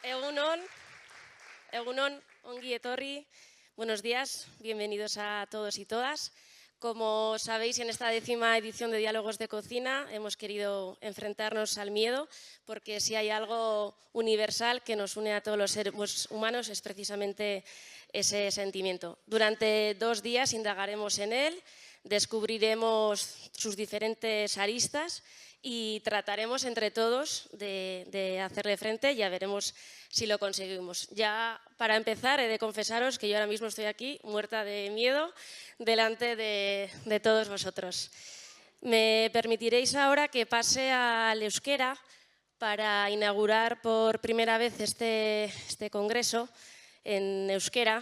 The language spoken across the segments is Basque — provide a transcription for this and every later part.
Egunon, ongi etorri, buenos días, bienvenidos a todos y todas. Como sabéis, en esta 10ª edición de Diálogos de Cocina hemos querido enfrentarnos al miedo, porque si hay algo universal que nos une a todos los seres humanos es precisamente ese sentimiento. Durante 2 días indagaremos en él, descubriremos sus diferentes aristas y trataremos entre todos de hacerle frente. Ya veremos si lo conseguimos. Ya para empezar he de confesaros que yo ahora mismo estoy aquí muerta de miedo delante de todos vosotros. Me permitiréis ahora que pase al euskera para inaugurar por primera vez este congreso en euskera.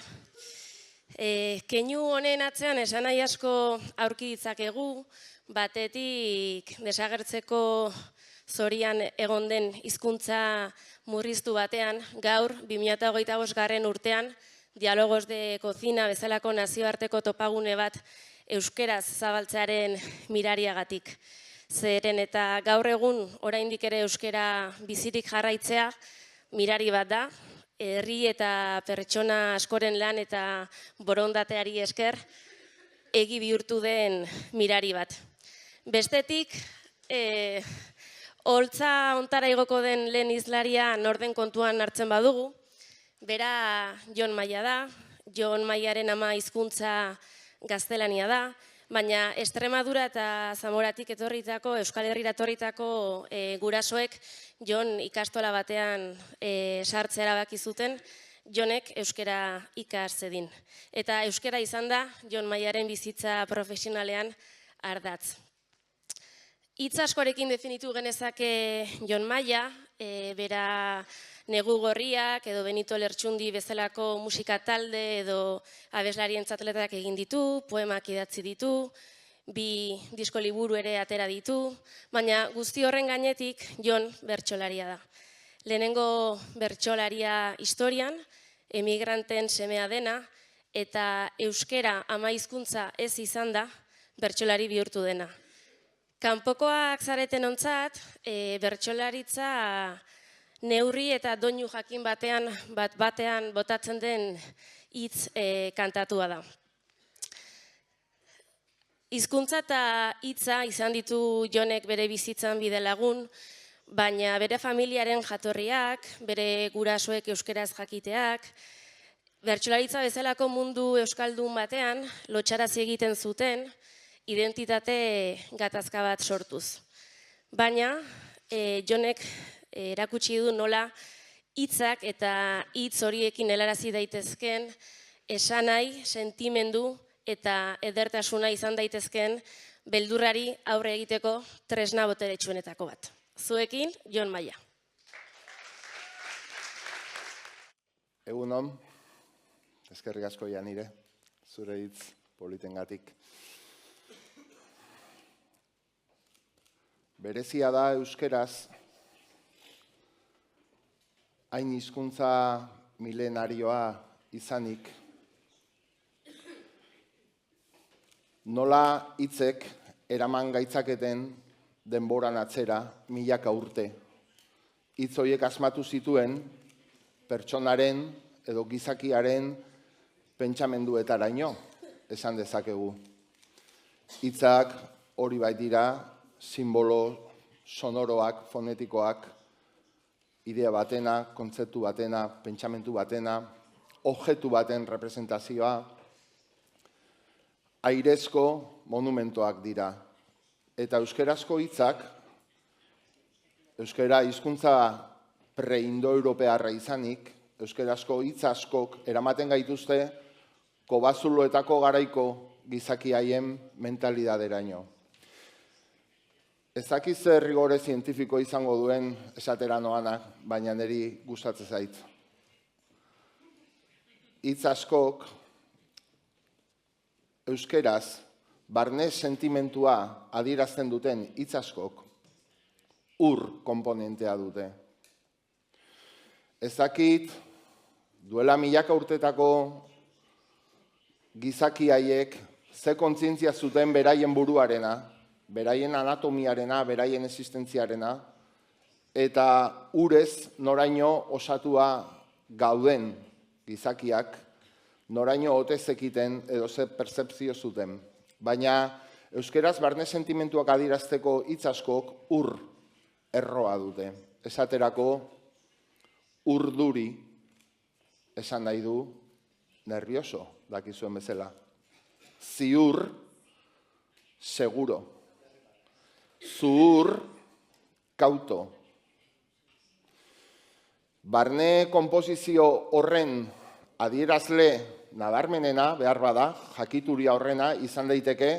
Keinu honen atzean esan nahi asko aurki ditzakegu, batetik desagertzeko zorian egon den hizkuntza murriztu batean, gaur 2025 urtean Diálogos de Cocina bezalako nazioarteko topagune bat euskeraz zabaltzearen mirariagatik. Zeren eta gaur egun oraindik ere euskera bizirik jarraitzea mirari bat da, herri eta pertsona askoren lan eta borondateari esker egi bihurtu den mirari bat. Bestetik, holtza ontara igoko den lehen hizlaria norden kontuan hartzen badugu, bera Jon Maia da, Jon Maiaren ama hizkuntza gaztelania da, baina Extremadura eta Zamoratik etorritako, Euskal Herrira etorritako gurasoek Jon ikastola batean sartzea erabaki zuten, Jonek euskera ikas zedin. Eta euskera izan da Jon Maiaren bizitza profesionalean ardatz. Hitz askorekin definitu genezake Jon Maia, bera Negu Gorriak edo Benito Lertxundi bezalako musika talde edo abeslarientzat letrak egin ditu, poemak idatzi ditu, 2 disko liburu ere atera ditu, baina guzti horren gainetik Jon bertsolaria da. Lehenengo bertsolaria historian, emigranten semea dena, eta euskera ama hizkuntza ez izan da bertsolari bihurtu dena. Kanpokoak zareten ontzat, bertsolaritza neurri eta doinu jakin batean botatzen den hitz kantatua da. Hizkuntza eta hitza izan ditu Jonek bere bizitzan bidelagun, baina bere familiaren jatorriak, bere gurasoek euskeraz jakiteak, bertsolaritza bezalako mundu euskaldun batean lotsarazi egiten zuten, identitate gatazka bat sortuz. Baina Jonek erakutsi du nola hitzak eta hitz horiekin helarazi daitezken esanahi, sentimendu eta edertasuna izan daitezken beldurrari aurre egiteko tresna boteretsuenetako bat. Zuekin, Jon Maia. Egunon, eskerrik asko Janire, zure hitz politengatik. Berezia da euskeraz, hain hizkuntza milenarioa izanik, nola hitzek eraman gaitzaketen denboran atzera milaka urte. Hitz horiek asmatu zituen pertsonaren edo gizakiaren pentsamenduetaraino, esan dezakegu. Hitzak hori baitira, simbolo sonoroak, fonetikoak, idea batena, kontzeptu batena, pentsamentu batena, objektu baten representazioa, airezko monumentoak dira. Eta euskerazko hitzak, euskera hizkuntza pre-indo-europearra izanik, euskerazko hitz askok eramaten gaituzte kobazuloetako garaiko gizaki haien mentalidaderaino. Ez dakit zer rigore zientifiko izango duen esatera noanak, baina niri gustatzen zait. Hitz askok euskeraz barne sentimentua adierazten duten hitz askok ur konponentea dute. Ez dakit duela milaka urtetako gizaki haiek ze kontzientzia zuten beraien buruarena, beraien anatomiarena, beraien existentziarena, eta urez noraino osatua gauden gizakiak, noraino ote zekiten edo ze pertzepzio zuten. Baina euskeraz barne sentimentuak adierazteko hitz askok ur erroa dute. Esaterako urduri esan nahi du nervioso, dakizuen bezala. Ziur, seguro. Zuhur, kauto. Barne konposizio horren adierazle nabarmenena, behar bada, jakituria horrena, izan daiteke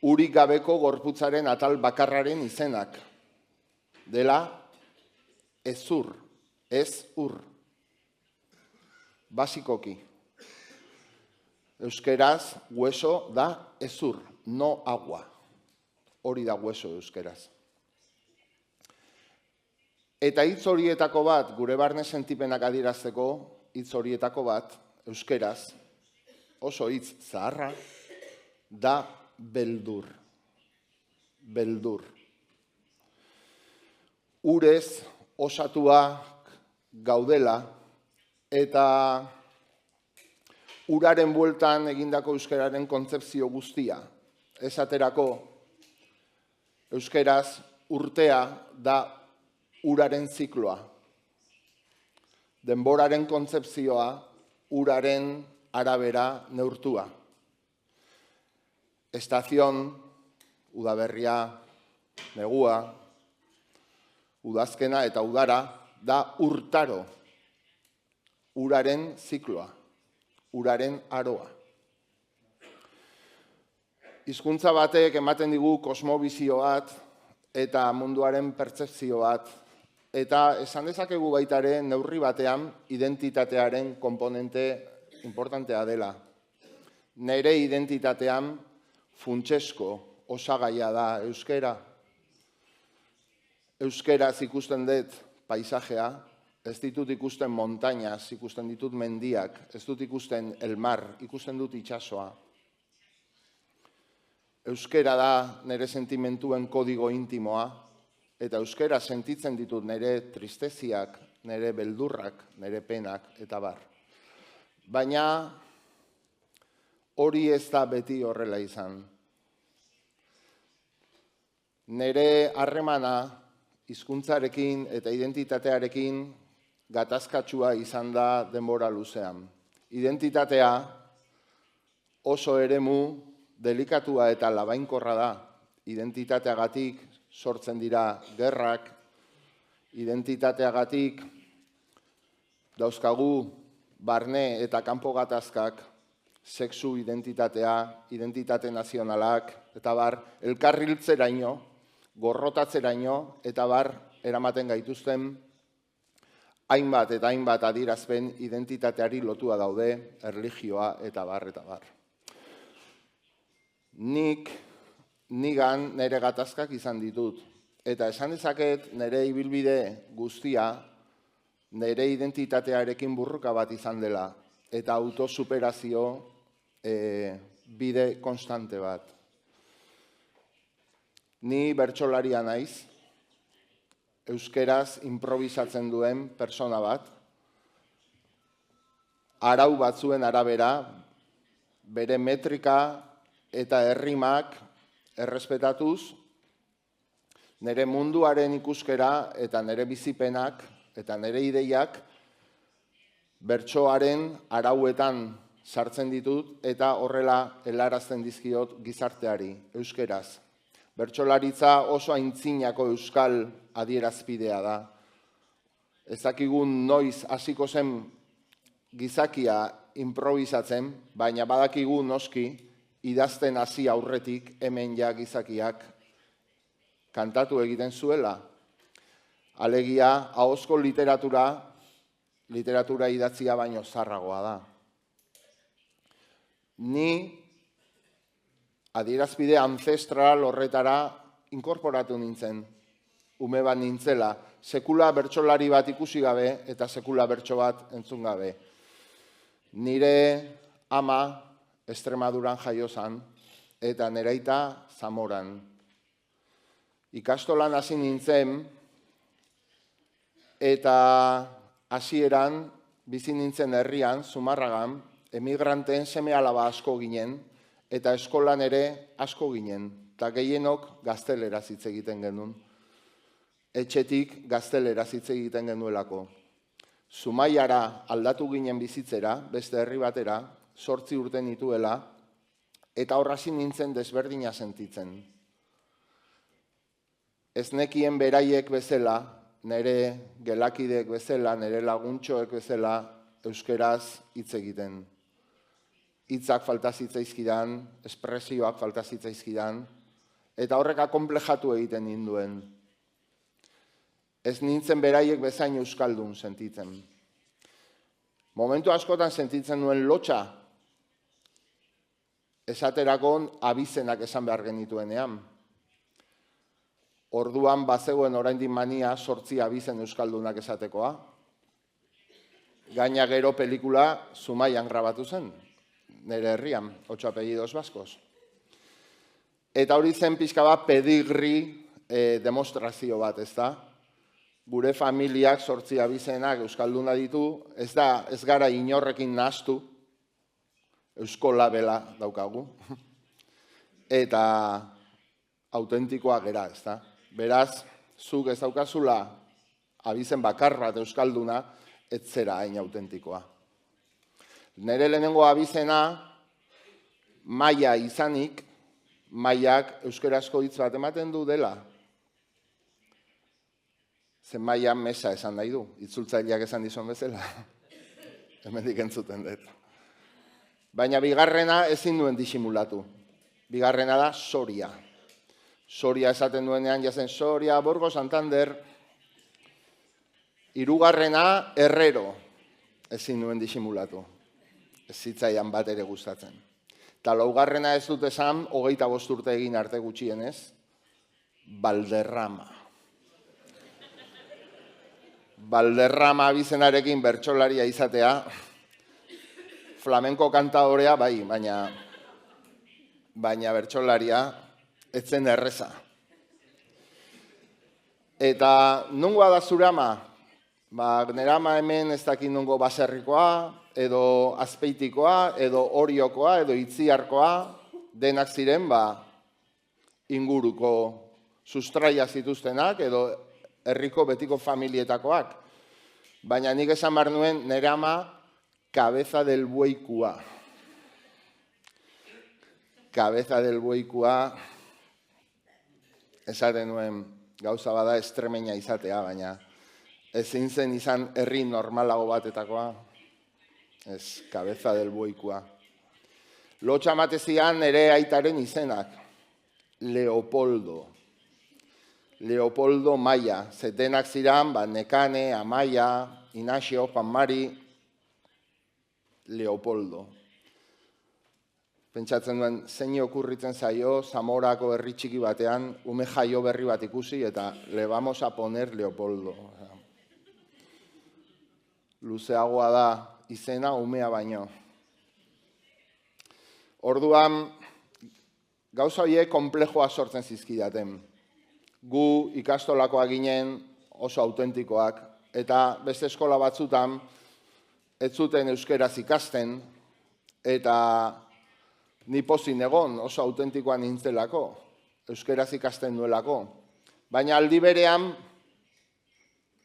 urik gabeko gorputzaren atal bakarraren izenak. Dela, ezur, ez ur. Basikoki. Euskeraz, hueso da ezur, no agua. Hori da hueso euskeraz. Eta hitz horietako bat, gure barne sentipenak adierazteko, hitz horietako bat, euskeraz, oso hitz zaharra, da beldur. Beldur. Urez osatuak gaudela eta uraren bueltan egindako euskararen kontzepzio guztia. Esaterako, euskeraz urtea da uraren zikloa. Denboraren kontzepzioa uraren arabera neurtua. Estazion, udaberria, negua, udazkena eta udara da urtaro. Uraren zikloa, uraren aroa. Hizkuntza batek ematen digu kosmobizio bat eta munduaren pertzepzio bat, eta esan dezakegu baita ere neurri batean identitatearen konponente importantea dela. Nere identitatean funtsesko osagaia da euskera. Euskeraz ikusten dut paisajea, ez ditut ikusten montañas, ikusten ditut mendiak, ez dut ikusten el mar, ikusten dut itsasoa. Euskera da nire sentimentuen kodigo intimoa, eta euskera sentitzen ditut nire tristeziak, nire beldurrak, nire penak, eta bar. Baina hori ez da beti horrela izan. Nire harremana hizkuntzarekin eta identitatearekin gatazkatsua izan da denbora luzean. Identitatea oso eremu delikatua eta labainkorra da. Identitateagatik sortzen dira gerrak, identitateagatik dauzkagu barne eta kanpo gatazkak, sexu identitatea, identitate nazionalak, eta bar, elkarriltzeraino, gorrotatzeraino, eta bar, eramaten gaituzten hainbat eta hainbat adierazpen identitateari lotua daude, erlijioa, eta bar, eta bar. Nigan nire gatazkak izan ditut, eta esan dezaket nire ibilbide guztia nire identitatearekin burruka bat izan dela, eta autosuperazio bide konstante bat. Ni bertsolaria naiz, euskeraz improvisatzen duen persona bat, arau batzuen arabera, bere metrika eta errimak errespetatuz, nire munduaren ikuskera eta nire bizipenak eta nire ideiak bertsoaren arauetan sartzen ditut eta horrela helarazten dizkiot gizarteari, euskeraz. Bertsolaritza oso aintzinako euskal adierazpidea da. Ez dakigun noiz hasiko zen gizakia improvisatzen, baina badakigu noski idazten hasi aurretik hemen ja gizakiak kantatu egiten zuela. Alegia, ahozko literatura idatzia baino zarragoa da. Ni adierazpide ancestral horretara inkorporatu nintzen, ume bat nintzela, sekula bertsolari bat ikusi gabe eta sekula bertso bat entzun gabe. Nire ama Extremaduran jaio zan eta nire aita Zamoran. Ikastolan hasi nintzen Eta hasieran bizi nintzen herrian, Zumarragan, emigranteen seme-alaba asko ginen, eta eskolan ere asko ginen, eta gehienok gazteleraz hitz egiten genuen. Etxetik gazteleraz hitz egiten genuelako. Zumaiara aldatu ginen bizitzera, beste herri batera, 8 urte nituela, eta horrazi nintzen desberdina sentitzen. Ez nekien beraiek bezala, nire gelakidek bezala, nire laguntxoek bezala, euskeraz hitz egiten. Hitzak falta zitzaizkidan, espresioak falta zitzaizkidan, eta horreka konplejatu egiten ninduen. Ez nintzen beraiek bezain euskaldun sentitzen. Momentu askotan sentitzen nuen lotxa, esaterakon abizenak esan behar genituenean. Orduan bazegoen oraindik mania 8 abizen euskaldunak esatekoa. Gaina gero pelikula Zumaian grabatu zen, nire herrian, 8 apellidos baskos. Eta hori zen pixka bat pedigri demostrazio bat, ez da? Gure familiak 8 abizenak euskalduna ditu, ez gara inorrekin nahastu, euskola bela daukagu, eta autentikoa gera, ez da? Beraz, zuk ez daukazula abizen bakar bat euskalduna, ez zera hain autentikoa. Nere lehenengo abizena, maia izanik, maiak euskarazko hitz bat ematen du dela. Zen maia mesa esan nahi du, itzultzaileak esan dizon bezala. Hemendik entzuten dut. Baina bigarrena ezin duen disimulatu. Bigarrena da Soria. Soria esaten duenean jazen Soria, Burgos, Santander. Hirugarrena Herrero. Ezin duen disimulatu. Ez zitzaidan bat ere gustatzen. Eta laugarrena ez dut esan, 25 urte egin arte gutxienez, Valderrama. Valderrama abizenarekin bertsolaria izatea, flamenko kantadorea bai, baina bertsolaria etzen erreza. Eta nungoa da zure ama? Nire ama hemen ez dakit nungo baserrikoa, edo azpeitikoa, edo oriokoa, edo itziarkoa, denak ziren inguruko sustraia zituztenak, edo herriko betiko familietakoak. Baina nik esan behar nuen nire ama Cabeza del Bueikua. Cabeza del Bueikua esaten nuen gauza bada estremeina izatea, baina ezin zen izan herri normalago batetakoa. Ez, Cabeza del Bueikua. Lotxa matezian ere aitaren izenak. Leopoldo. Leopoldo Maia. Zetenak ziran, Nekane, Amaia, Inaxio, Juanmari, Leopoldo. Pentsatzen duen, zein okurritzen zaio, Zamorako herri txiki batean, ume jaio berri bat ikusi, eta le vamos a poner Leopoldo. Luzeagoa da izena umea baino. Orduan, gauza horiek konplejoa sortzen zizkidaten. Gu ikastolakoa ginen oso autentikoak, eta beste eskola batzutan ez zuten euskeraz ikasten, eta ni pozin egon oso autentikoa nintzelako, euskeraz ikasten duelako. Baina aldi berean,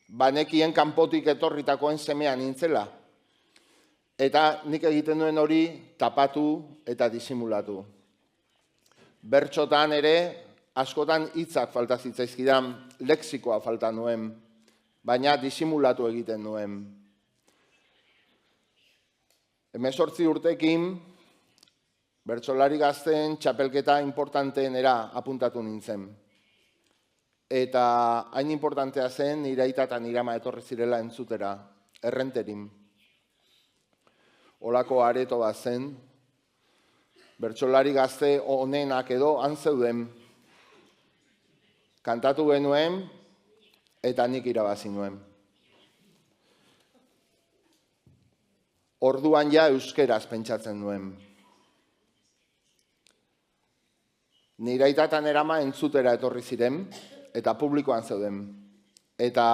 banekien kanpotik etorritakoen semea nintzela. Eta nik egiten duen hori tapatu eta disimulatu. Bertxotan ere, askotan hitzak falta zitzaizkidan, lexikoa falta nuen, baina disimulatu egiten nuen. 18 urtekin, bertsolari gazten txapelketa importanteenera apuntatu nintzen. Eta hain importantea zen, nire aita eta nire ama etorri zirela entzutera, Errenterin. Olako areto bat zen, bertsolari gazte onenak edo antzeuden. Kantatu genuen eta nik irabazi nuen. Orduan ja euskeraz pentsatzen nuen. Nire aita eta nire ama entzutera etorri ziren, eta publikoan zeuden. Eta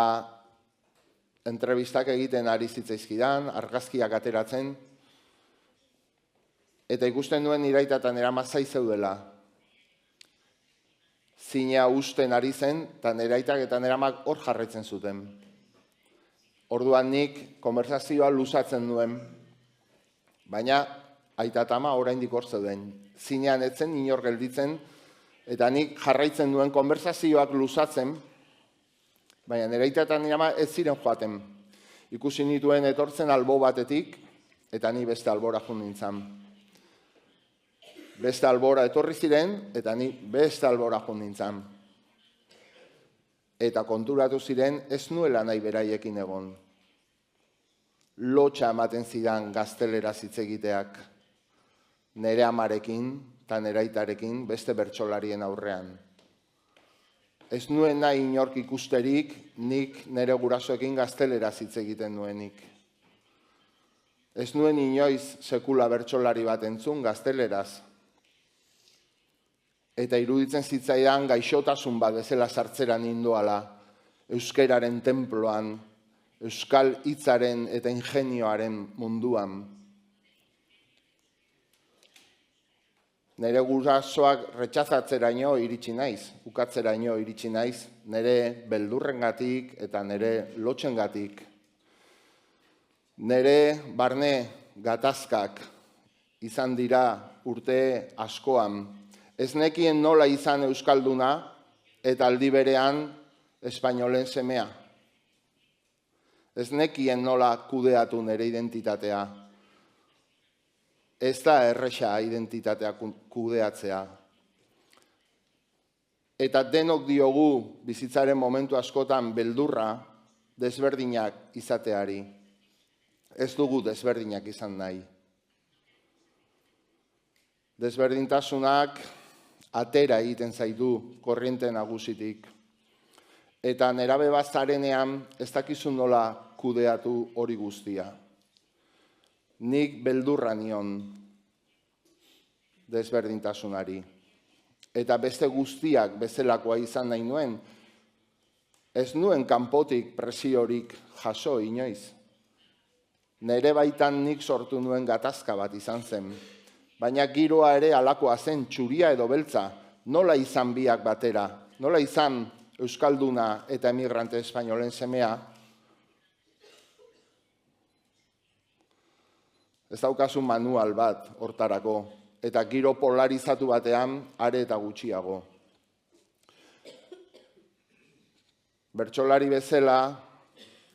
entrevistak egiten ari zitzaizkidan, argazkiak ateratzen, eta ikusten nuen nire aita eta nire ama zai zeudela. Zinea usten ari zen, eta nire aitak eta nire amak hor jarraitzen zuten. Orduan nik konversazioa luzatzen nuen, baina aita eta ama oraindik hor zeuden. Zinean etzen, inor gelditzen, eta nik jarraitzen duen konversazioak luzatzen, baina nire aita eta nire ama ez ziren joaten. Ikusi nituen etortzen albo batetik, eta ni beste albora jun nintzen. Beste albora etorri ziren, eta ni beste albora jun nintzen. Eta konturatu ziren ez nuela nahi beraiekin egon. Lotxa ematen zidan gaztelera hitz egiteak, nire amarekin eta nire aitarekin beste bertsolarien aurrean. Ez nuen nahi inork ikusterik, nik nire gurasoekin gaztelera hitz egiten nuenik. Ez nuen inoiz sekula bertsolari bat entzun gazteleraz. Eta iruditzen zitzaidan gaixotasun bat bezala sartzera nindoala, euskeraren tenploan, euskal hitzaren eta ingenioaren munduan. Nire gurasoak retxazatzeraino iritsi naiz, ukatzeraino iritsi naiz, nire beldurrengatik eta nire lotxengatik. Nire barne gatazkak izan dira urte askoan. Ez nekien nola izan euskalduna eta aldi berean espainolen semea. Ez nekien nola kudeatu nire identitatea. Ez da erresa identitatea kudeatzea. Eta denok diogu bizitzaren momentu askotan beldurra desberdinak izateari. Ez dugu desberdinak izan nahi. Desberdintasunak atera egiten zaitu korriente nagusitik. Eta nerabe bazarenean ez dakizu nola kudeatu hori guztia. Nik beldurra nion desberdintasunari. Eta beste guztiak bezalakoa izan nahi nuen, ez nuen kanpotik presiorik jaso inoiz. Nere baitan nik sortu nuen gatazka bat izan zen. Baina giroa ere alakoa zen, txuria edo beltza, nola izan biak batera, nola izan euskalduna eta emigrante espainolen semea. Ez daukazu manual bat hortarako, eta giro polarizatu batean are eta gutxiago. Bertsolari bezala,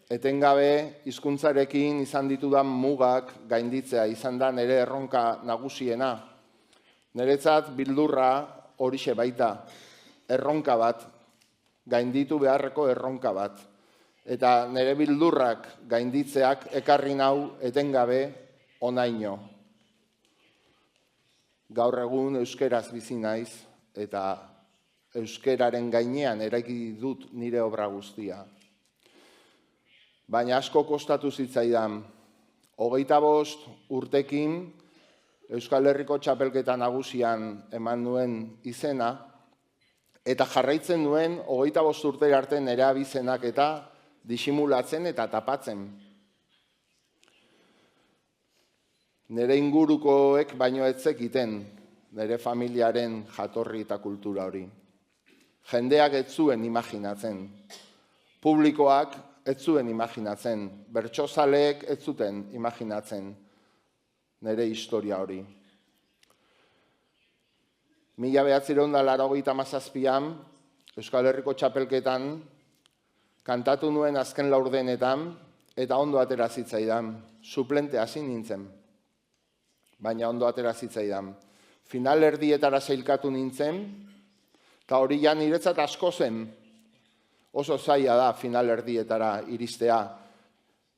etengabe hizkuntzarekin izan ditudan mugak gainditzea izan da nire erronka nagusiena. Niretzat bildurra horixe baita, erronka bat, gainditu beharreko erronka bat. Eta nire bildurrak gainditzeak ekarri nau etengabe onaino. Gaur egun euskeraz bizi naiz eta euskeraren gainean eraiki dut nire obra guztia. Baina asko kostatu zitzaidan. 25 urtekin Euskal Herriko txapelketa nagusian eman nuen izena, eta jarraitzen nuen 25 urtera arte nire abizenak eta disimulatzen eta tapatzen. Nire ingurukoek baino ez zekiten nire familiaren jatorri eta kultura hori. Jendeak ez zuen imaginatzen. Publikoak ez zuen imaginatzen. Bertsozaleek ez zuten imaginatzen nire historia hori. 1987an Euskal Herriko txapelketan kantatu nuen azken laurdenetan eta ondo atera zitzaidan. Suplente hasi nintzen. Baina ondo atera zitzaidan. Final erdietara sailkatu nintzen, eta hori ja niretzat asko zen. Oso zaila da final erdietara iristea.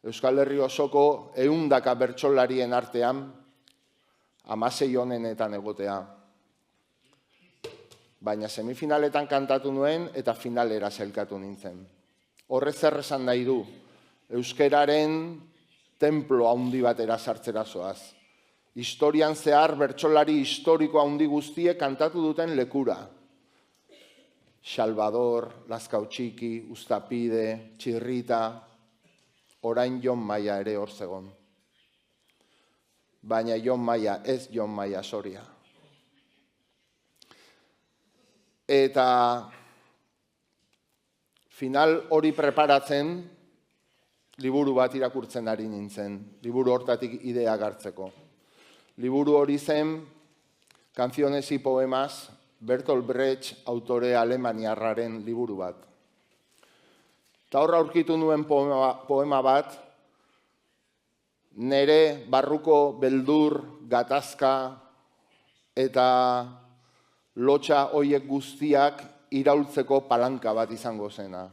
Euskal Herri osoko 100 bertsolarien artean 16 honenetan egotea. Baina semifinaletan kantatu nuen eta finalera sailkatu nintzen. Horrez zer esan nahi du, euskeraren templo handi batera sartzera zoaz. Historian zehar bertsolari historiko handi guztiek kantatu duten lekura. Salvador, Lazkao Txiki, Uztapide, Txirrita. orain Jon Maia ere hor zegon. Baina Jon Maia ez Jon Maia Soria. Eta final hori preparatzen, liburu bat irakurtzen ari nintzen, liburu hortatik idea hartzeko. Liburu hori zen Canciones y Poemas, Bertolt Brecht autore alemaniarraren liburu bat. Eta horra aurkitu nuen poema bat, nere barruko beldur, gatazka eta lotxa hoiek guztiak iraultzeko palanka bat izango zena.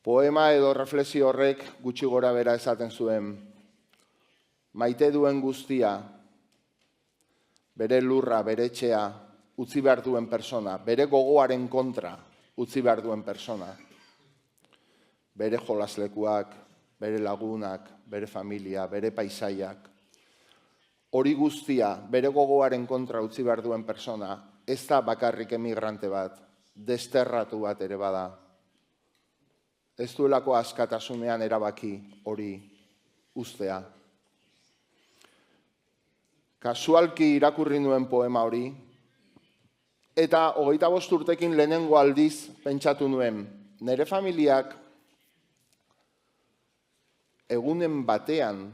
Poema edo reflexio horrek gutxi gora bera esaten zuen, maite duen guztia, bere lurra, bere etxea, utzi behar duen persona, bere gogoaren kontra utzi behar duen persona, bere jolaslekuak, bere lagunak, bere familia, bere paisaiak, hori guztia, bere gogoaren kontra utzi behar duen persona, ez da bakarrik emigrante bat, desterratu bat ere bada. Ez duelako askatasunean erabaki hori ustea. Kasualki irakurri nuen poema hori, eta 25 urtekin lehenengo aldiz pentsatu nuen, nire familiak egunen batean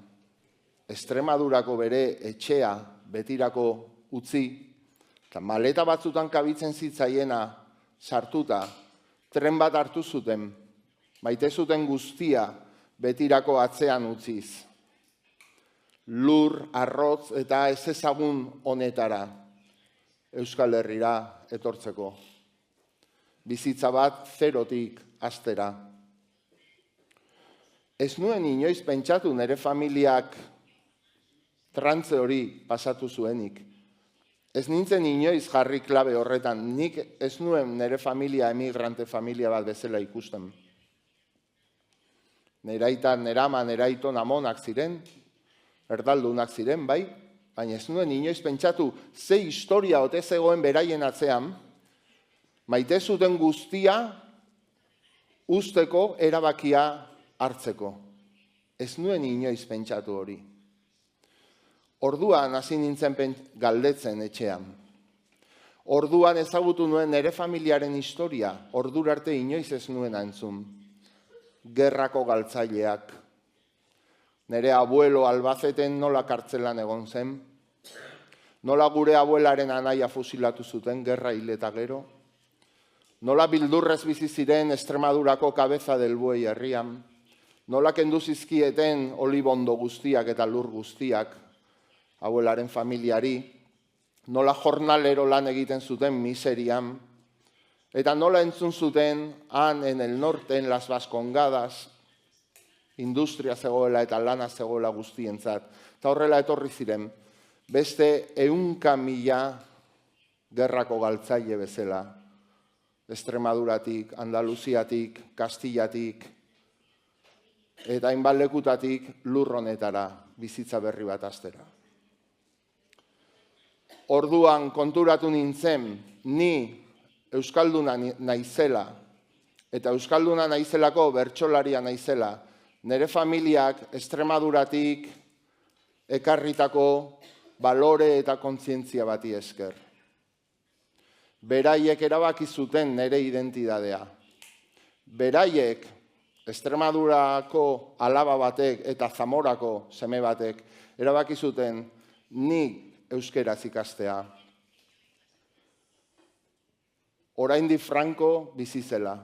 Extremadurako bere etxea betirako utzi, eta maleta batzutan kabitzen zitzaiena sartuta, tren bat hartu zuten, maite zuten guztia betirako atzean utziz. Lur, arrotz eta ez ezagun honetara Euskal Herrira etortzeko. Bizitza bat zerotik hastera. Ez nuen inoiz pentsatu nire familiak trantze hori pasatu zuenik. Ez nintzen inoiz jarri klabe horretan, nik ez nuen nire familia emigrante familia bat bezala ikusten. Nire aita, nire ama, nire aiton amonak ziren, erdaldunak ziren, bai, baina ez nuen inoiz pentsatu ze historia ote zegoen beraien atzean, maite zuten guztia usteko erabakia hartzeko. Ez nuen inoiz pentsatu hori. Orduan hasi nintzen galdetzen etxean. Orduan ezagutu nuen nire familiaren historia, ordura arte inoiz ez nuen entzun. Gerrako galtzaileak. Nire abuelo Albaceten nola kartzelan egon zen. Nola gure abuelaren anaia fusilatu zuten gerra hil eta gero. Nola bildurrez bizi ziren Extremadurako Cabeza del Buey herrian. Nola kendu zizkieten olibondo guztiak eta lur guztiak abuelaren familiari. Nola jornalero lan egiten zuten miserian. Eta nola entzun zuten han en el norte, en las Vascongadas, industria zegoela eta lana zegoela guztientzat. Eta horrela etorri ziren, beste 100.000 gerrako galtzaile bezala. Extremaduratik, Andaluziatik, Kastillatik, eta hainbat lekutatik lur honetara bizitza berri bat hastera. Orduan konturatu nintzen, ni euskalduna naizela, eta euskalduna naizelako bertsolaria naizela, nire familiak Extremaduratik ekarritako balore eta kontzientzia bati esker. Beraiek erabaki zuten nire identidadea. Beraiek Extremadurako alaba batek eta Zamorako seme batek erabaki zuten nik euskeraz ikastea. Oraindik Franco bizi zela.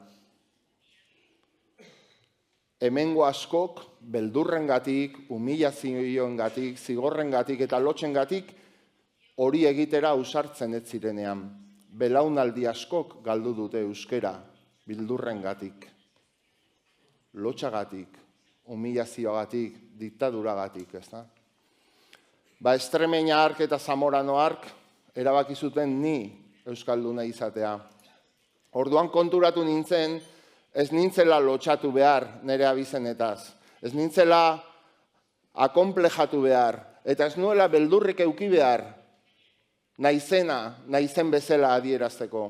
Hemengo askok beldurrengatik, humilazioengatik, zigorrengatik eta lotxengatik hori egitera ausartzen ez zirenean. Belaunaldi askok galdu dute euskera beldurrengatik, lotxagatik, humilazioagatik, diktaduragatik, ezta? Estremeña hark eta Zamorano hark erabaki zuten ni euskalduna izatea. Orduan konturatu nintzen, ez nintzela lotxatu behar nire abizenetaz. Ez nintzela akonplejatu behar. Eta ez nuela beldurrik euki behar naizen bezala adierazteko.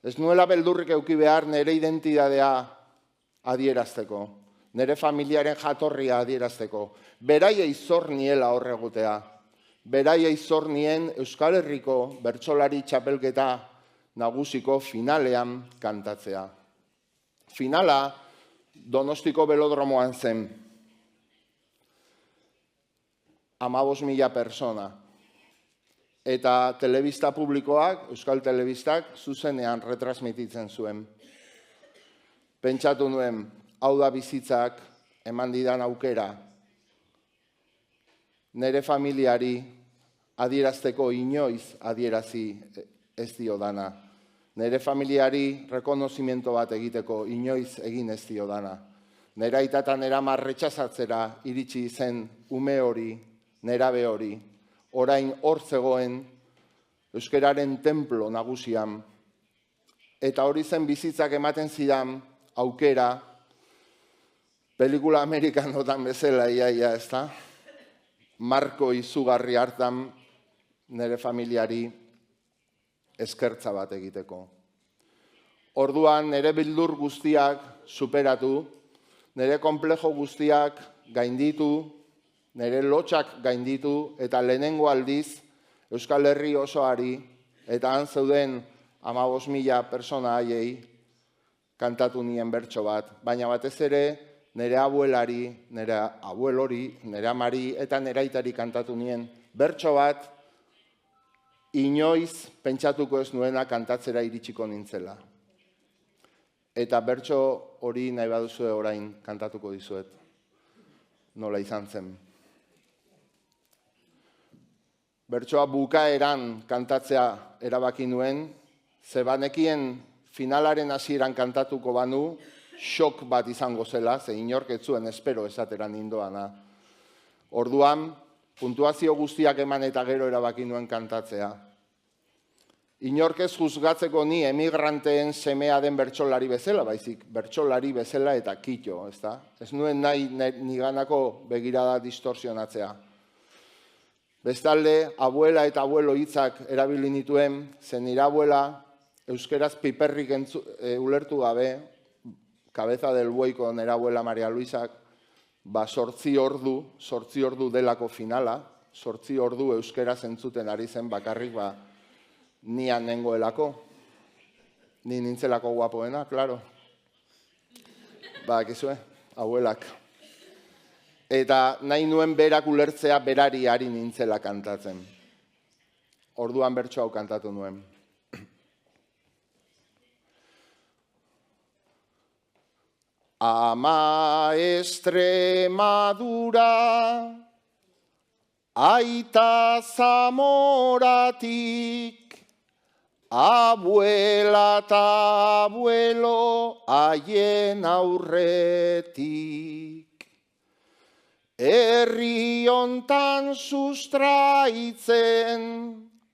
Ez nuela beldurrik euki behar nire identidadea adierazteko, nire familiaren jatorria adierazteko, beraiei zor niela horregutea, beraiei zor nien Euskal Herriko bertsolari txapelketa nagusiko finalean kantatzea. Finala Donostiko belodromoan zen. 15.000 persona. Eta telebista publikoak, Euskal Telebistak, zuzenean retransmititzen zuen. Pentsatu nuen, hau da bizitzak eman didan aukera, nire familiari adierazteko inoiz adierazi ez diodana. Nire familiari rekonozimiento bat egiteko inoiz egin ez diodana. Nera aita eta nera marretxazatzera iritsi zen ume hori, nerabe hori, orain hor zegoen euskararen templo nagusian. Eta hori zen bizitzak ematen zidan aukera, pelikula amerikanotan bezala iaia, ez da? Marko izugarri hartan nire familiari eskertza bat egiteko. Orduan nire bildur guztiak superatu, nire konplejo guztiak gainditu, nire lotxak gainditu, eta lehenengo aldiz Euskal Herri osoari eta han zeuden 15.000 persona haiei kantatu nien bertso bat, baina batez ere nire abuelari, nire abuelori, nire amari eta nire aitari kantatu nien bertso bat, inoiz pentsatuko ez nuena kantatzera iritsiko nintzela. Eta bertso hori nahi baduzue orain kantatuko dizuet. Nola izan zen. Bertsoa bukaeran kantatzea erabaki nuen, zebanekien finalaren hasieran kantatuko banu, shock bat izango zela, ze inork ez zuen espero esateran indoana. Orduan, puntuazio guztiak eman eta gero erabaki nuen kantatzea. Inork ez juzgatzeko ni emigranteen semea den bertsolari bezala, baizik bertsolari bezala eta kitxo, ezta? Ez nuen nahi niganako begirada distorsionatzea. Bestalde, abuela eta abuelo hitzak erabili nituen, zen nire abuela euskeraz piperrik ulertu gabe, Cabeza del Bueiko nire abuela Maria Luisak, 8 ordu delako finala, 8 ordu euskeraz entzuten ari zen bakarrik nian nengoelako. Ni nintzelako guapoena, klaro. Bakizue, abuelak. Eta nahi nuen berak ulertzea berari ari nintzela kantatzen. Orduan bertso hau kantatu nuen. Ama Extremadura, aita Zamoratik, abuela eta abuelo haien aurretik. Herri hontan sustraitzen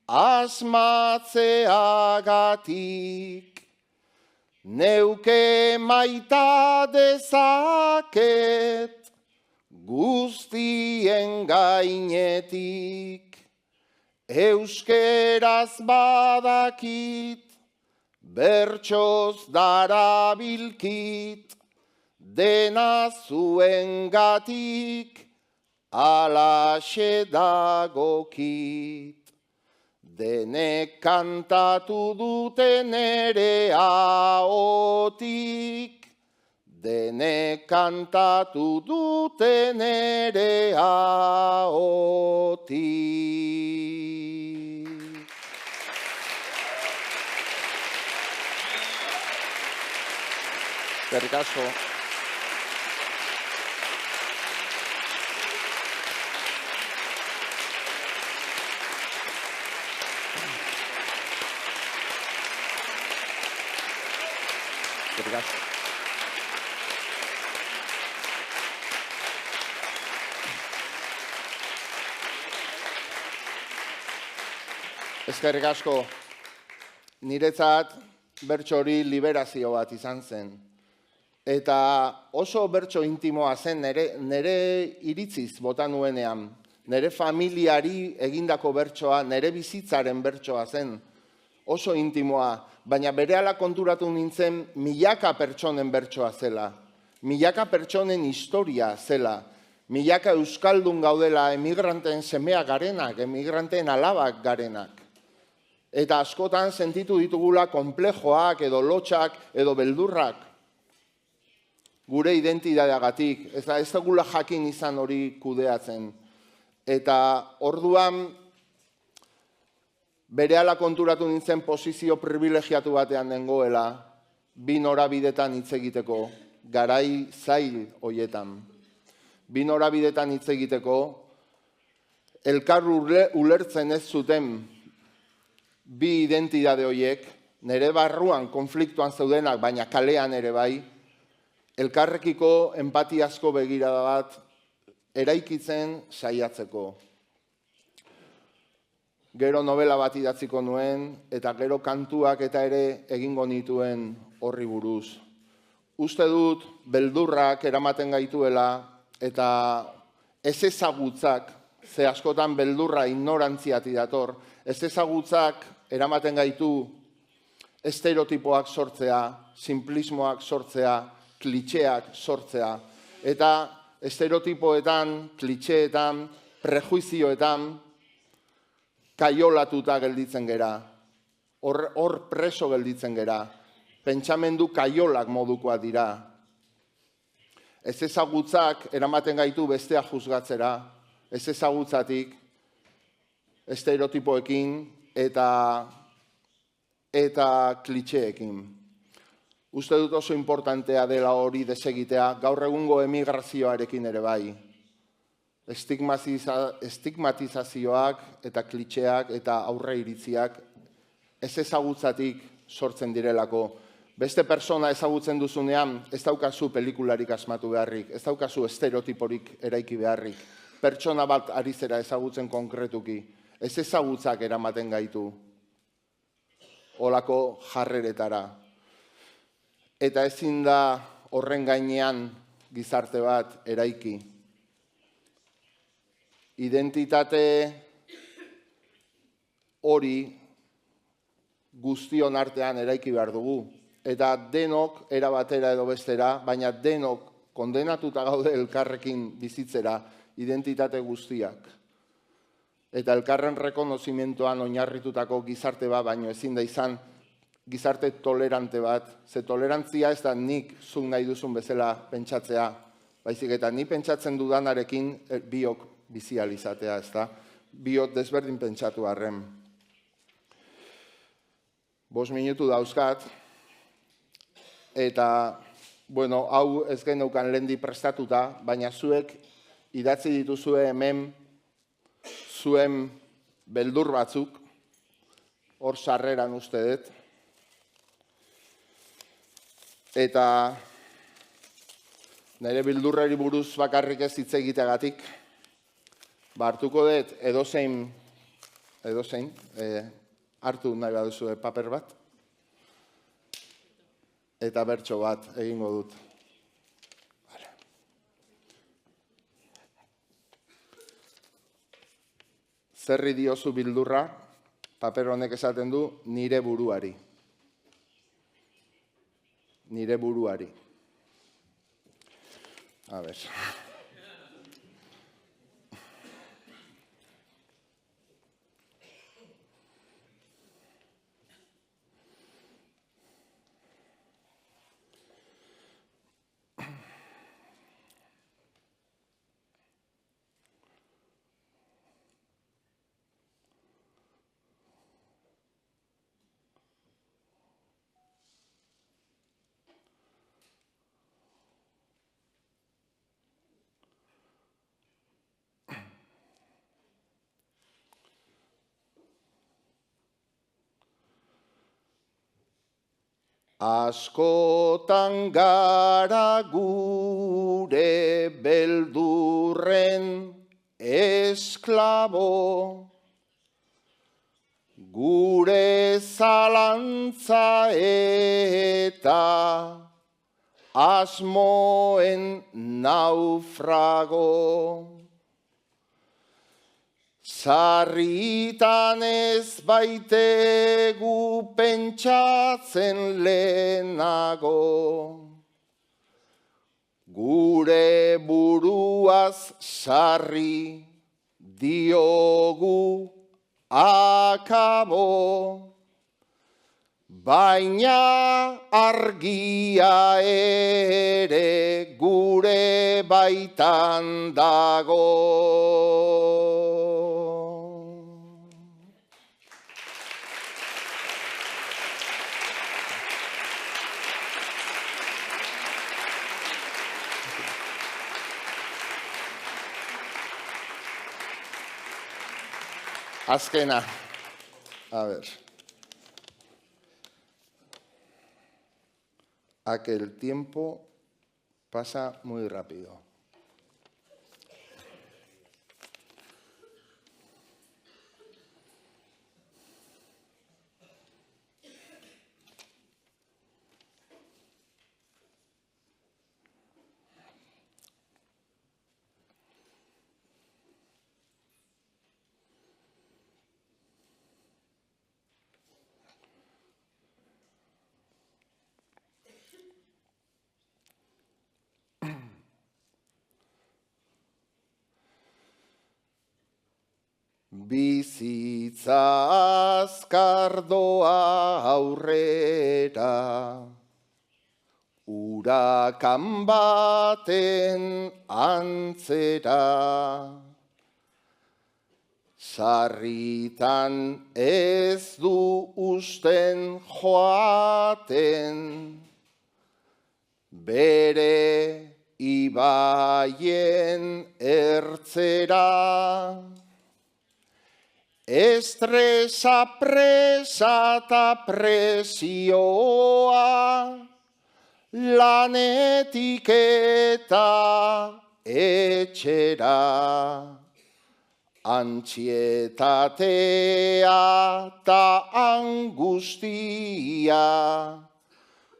asmatzeagatik, neuke maita dezaket guztien gainetik. Euskeraz badakit, bertsoz darabilkit, dena zuengatik alaxe dagokit. Denek kantatu duten ere ahotik, denek kantatu duten ere ahotik. Eskerrik asko. Eskerrik asko. Eskerrik asko. Niretzat bertso hori liberazio bat izan zen. Eta oso bertso intimoa zen nire iritziz bota nuenean. Nire familiari egindako bertsoa, nire bizitzaren bertsoa zen. Oso intimoa, baina berehala konturatu nintzen milaka pertsonen bertsoa zela. milaka pertsonen historia zela, milaka euskaldun gaudela emigranteen semeak garenak, emigranteen alabak garenak. Eta askotan sentitu ditugula konplejoak edo lotxak edo beldurrak gure identitateagatik, ez dugula jakin izan hori kudeatzen. Eta orduan berehala konturatu nintzen posizio privilegiatu batean nengoela, bi norabidetan hitz egiteko, garai zail hoietan. Bi norabidetan hitz egiteko, elkar ulertzen ez zuten bi identitate horiek, nire barruan konfliktuan zeudenak, baina kalean ere bai, elkarrekiko empatiazko begirada bat eraikitzen saiatzeko. Gero novela bat idatziko nuen, eta gero kantuak eta ere egingo nituen horri buruz. Uste dut, beldurrak eramaten gaituela, eta ez ezagutzak, ze askotan beldurra ignorantziati dator, ez ezagutzak eramaten gaitu estereotipoak sortzea, simplismoak sortzea, klitxeak sortzea, eta estereotipoetan, klitxeetan, prejuizioetan, kaiolatuta gelditzen gera, hor preso gelditzen gera, pentsamendu kaiolak modukoa dira. Ez ezagutzak eramaten gaitu bestea juzgatzera, ez ezagutzatik, estereotipoekin eta klitxeekin. Uste dut oso importantea dela hori desegitea, gaur egungo emigrazioarekin ere bai. Estigmatizazioak eta klitxeak eta aurre iritziak ez ezagutzatik sortzen direlako. Beste persona ezagutzen duzunean, ez daukazu pelikularik asmatu beharrik, ez daukazu estereotiporik eraiki beharrik. Pertsona bat ari zera ezagutzen konkretuki, ez ezagutzak eramaten gaitu olako jarreretara. Eta ezin da horren gainean gizarte bat eraiki. Identitate hori guztion artean eraiki behar dugu. Eta denok erabatera edo bestera, baina denok kondenatuta gaude elkarrekin bizitzera identitate guztiak. Eta elkarren rekonozimentoan oinarritutako gizarte bat, baino ezin da izan gizarte tolerante bat. Ze tolerantzia ez da nik zuk nahi duzun bezala pentsatzea, baizik eta ni pentsatzen dudanarekin biok bizializatea, ez da? Biok desberdin pentsatu arren. 5 minutu dauzkat, eta, bueno, hau ez geneukan lehendi prestatuta, baina zuek idatzi dituzue hemen zuen beldur batzuk, hor sarreran uste dut, eta nire bildurrari buruz bakarrik ez hitz egiteagatik, hartuko dut edozein, hartu nahi baduzu paper bat, eta bertso bat egingo dut. Zerri diozu bildurra, paper honek esaten du, nire buruari. Nire buruari. A ber. Askotan gara gure beldurren esklabo, gure zalantza eta asmoen naufrago. Sarritan ez baitegu pentsatzen lehenago, Gure buruaz sarri diogu akabo, baina argia ere gure baitan dago. Azkena, a ver. Aquel tiempo pasa muy rápido. Bizitza azkar doa aurrera, urakan baten antzera. Sarritan ez du usten joaten, bere ibaien ertzera. Estresa, presa eta presioa, lanetik eta etxera. Antsietatea eta angustia,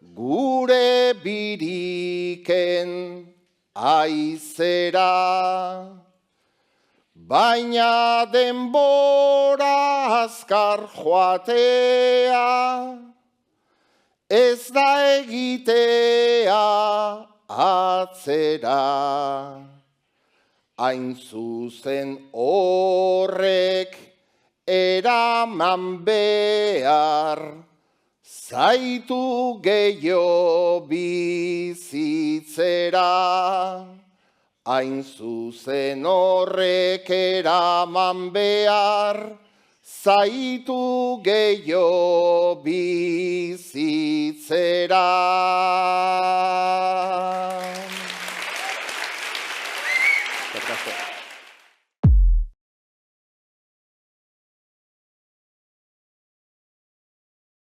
gure biriken aizera. Baina denbora azkar joatea, ez da egitea atzera. Hain zuzen horrek eraman behar, zaitu gehiago bizitzera. Hain zuzen horrek eraman behar, zaitu gehiago bizitzera. Eskerrik asko.